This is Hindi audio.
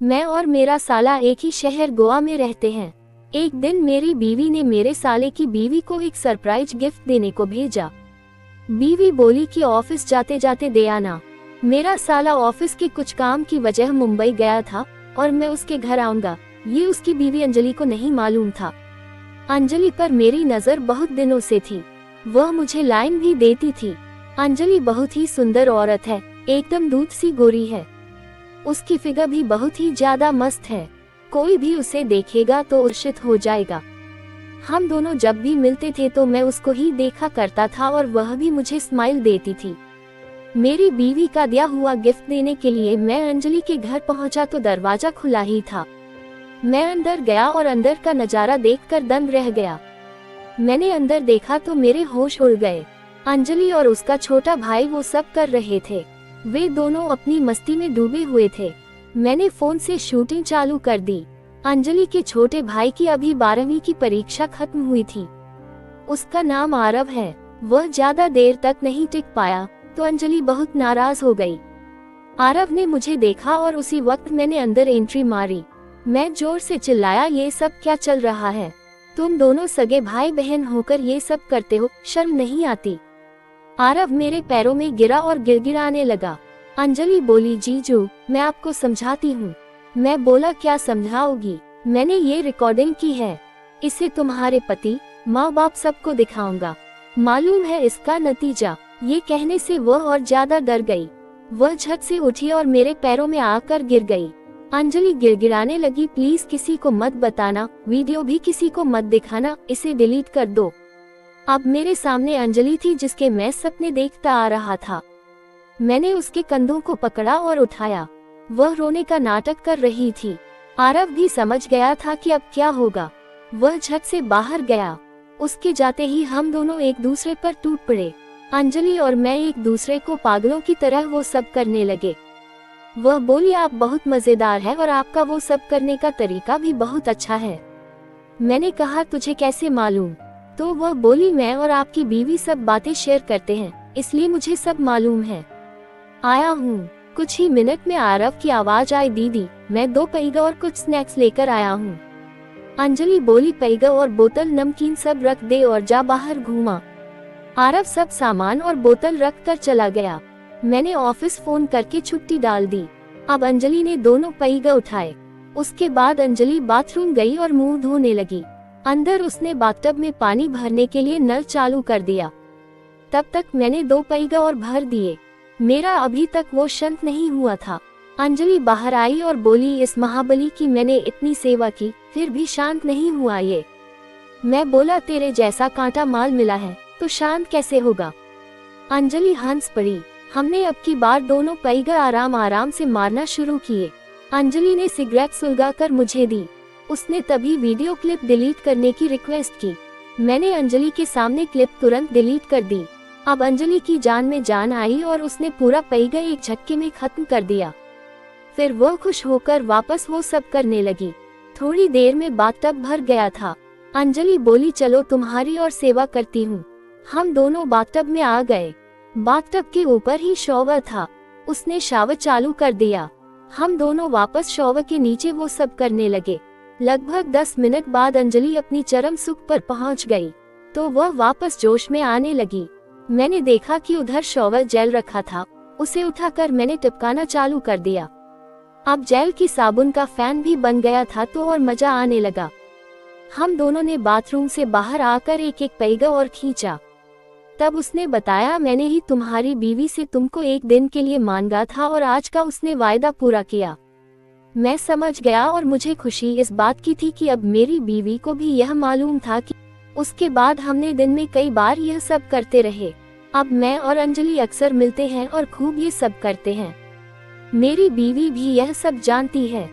मैं और मेरा साला एक ही शहर गोवा में रहते हैं। एक दिन मेरी बीवी ने मेरे साले की बीवी को एक सरप्राइज गिफ्ट देने को भेजा। बीवी बोली कि ऑफिस जाते जाते दे आना। मेरा साला ऑफिस के कुछ काम की वजह मुंबई गया था और मैं उसके घर आऊंगा, ये उसकी बीवी अंजलि को नहीं मालूम था। अंजलि पर मेरी नजर बहुत दिनों से थी, वह मुझे लाइन भी देती थी। अंजलि बहुत ही सुंदर औरत है, एकदम दूध सी गोरी है। उसकी फिगर भी बहुत ही ज्यादा मस्त है, कोई भी उसे देखेगा तो उर्षित हो जाएगा। हम दोनों जब भी मिलते थे तो मैं उसको ही देखा करता था और वह भी मुझे स्माइल देती थी। मेरी बीवी का दिया हुआ गिफ्ट देने के लिए मैं अंजलि के घर पहुंचा तो दरवाजा खुला ही था। मैं अंदर गया और अंदर का नजारा देखकर दंग रह गया। मैंने अंदर देखा तो मेरे होश उड़ गए। अंजलि और उसका छोटा भाई वो सब कर रहे थे, वे दोनों अपनी मस्ती में डूबे हुए थे। मैंने फोन से शूटिंग चालू कर दी। अंजलि के छोटे भाई की अभी 12वीं की परीक्षा खत्म हुई थी। उसका नाम आरव है। वह ज्यादा देर तक नहीं टिक पाया तो अंजलि बहुत नाराज हो गई। आरव ने मुझे देखा और उसी वक्त मैंने अंदर एंट्री मारी। मैं जोर से चिल्लाया, ये सब क्या चल रहा है? तुम दोनों सगे भाई बहन होकर ये सब करते हो, शर्म नहीं आती? आरव मेरे पैरों में गिरा और गिड़गिड़ाने लगा। अंजलि बोली, जीजू मैं आपको समझाती हूँ। मैं बोला, क्या समझाओगी? मैंने ये रिकॉर्डिंग की है, इसे तुम्हारे पति माँ बाप सबको दिखाऊंगा, मालूम है इसका नतीजा। ये कहने से वह और ज्यादा डर गई। वह झट से उठी और मेरे पैरों में आकर गिर गई। अंजलि गिड़गिड़ाने लगी, प्लीज किसी को मत बताना, वीडियो भी किसी को मत दिखाना, इसे डिलीट कर दो। अब मेरे सामने अंजलि थी जिसके मैं सपने देखता आ रहा था। मैंने उसके कंधों को पकड़ा और उठाया। वह रोने का नाटक कर रही थी। आरव भी समझ गया था कि अब क्या होगा। वह झट से बाहर गया। उसके जाते ही हम दोनों एक दूसरे पर टूट पड़े। अंजलि और मैं एक दूसरे को पागलों की तरह वो सब करने लगे। वह बोली, आप बहुत मजेदार है और आपका वो सब करने का तरीका भी बहुत अच्छा है। मैंने कहा, तुझे कैसे मालूम? तो वह बोली, मैं और आपकी बीवी सब बातें शेयर करते हैं, इसलिए मुझे सब मालूम है। आया हूँ। कुछ ही मिनट में आरव की आवाज आई, दीदी मैं 2 पैगा और कुछ स्नैक्स लेकर आया हूँ। अंजलि बोली, पैगा और बोतल नमकीन सब रख दे और जा बाहर घूमा। आरव सब सामान और बोतल रख कर चला गया। मैंने ऑफिस फोन करके छुट्टी डाल दी। अब अंजलि ने दोनों पैगा उठाए। उसके बाद अंजलि बाथरूम गई और मुंह धोने लगी। अंदर उसने बाथटब में पानी भरने के लिए नल चालू कर दिया। तब तक मैंने 2 पैगा और भर दिए। मेरा अभी तक वो शांत नहीं हुआ था। अंजलि बाहर आई और बोली, इस महाबली की मैंने इतनी सेवा की फिर भी शांत नहीं हुआ ये। मैं बोला, तेरे जैसा कांटा माल मिला है तो शांत कैसे होगा? अंजलि हंस पड़ी। हमने अब की बार दोनों पैगा आराम आराम से मारना शुरू किए। अंजलि ने सिगरेट सुलगाकर मुझे दी। उसने तभी वीडियो क्लिप डिलीट करने की रिक्वेस्ट की। मैंने अंजलि के सामने क्लिप तुरंत डिलीट कर दी। अब अंजलि की जान में जान आई और उसने पूरा पैगा एक झटके में खत्म कर दिया। फिर वह खुश होकर वापस वो सब करने लगी। थोड़ी देर में बाथटब भर गया था। अंजलि बोली, चलो तुम्हारी और सेवा करती हूँ। हम दोनों बाथटब में आ गए। बाथटब के ऊपर ही शॉवर था। उसने शावर चालू कर दिया। हम दोनों वापस शॉवर के नीचे वो सब करने लगे। लगभग 10 मिनट बाद अंजलि अपनी चरम सुख पर पहुंच गई तो वह वापस जोश में आने लगी। मैंने देखा कि उधर शॉवर जेल रखा था, उसे उठाकर मैंने टिपकाना चालू कर दिया। अब जेल की साबुन का फैन भी बन गया था तो और मजा आने लगा। हम दोनों ने बाथरूम से बाहर आकर एक एक पैगा और खींचा। तब उसने बताया, मैंने ही तुम्हारी बीवी से तुमको एक दिन के लिए मांगा था और आज का उसने वायदा पूरा किया। मैं समझ गया और मुझे खुशी इस बात की थी कि अब मेरी बीवी को भी यह मालूम था कि उसके बाद हमने दिन में कई बार यह सब करते रहे। अब मैं और अंजलि अक्सर मिलते हैं और खूब ये सब करते हैं। मेरी बीवी भी यह सब जानती है।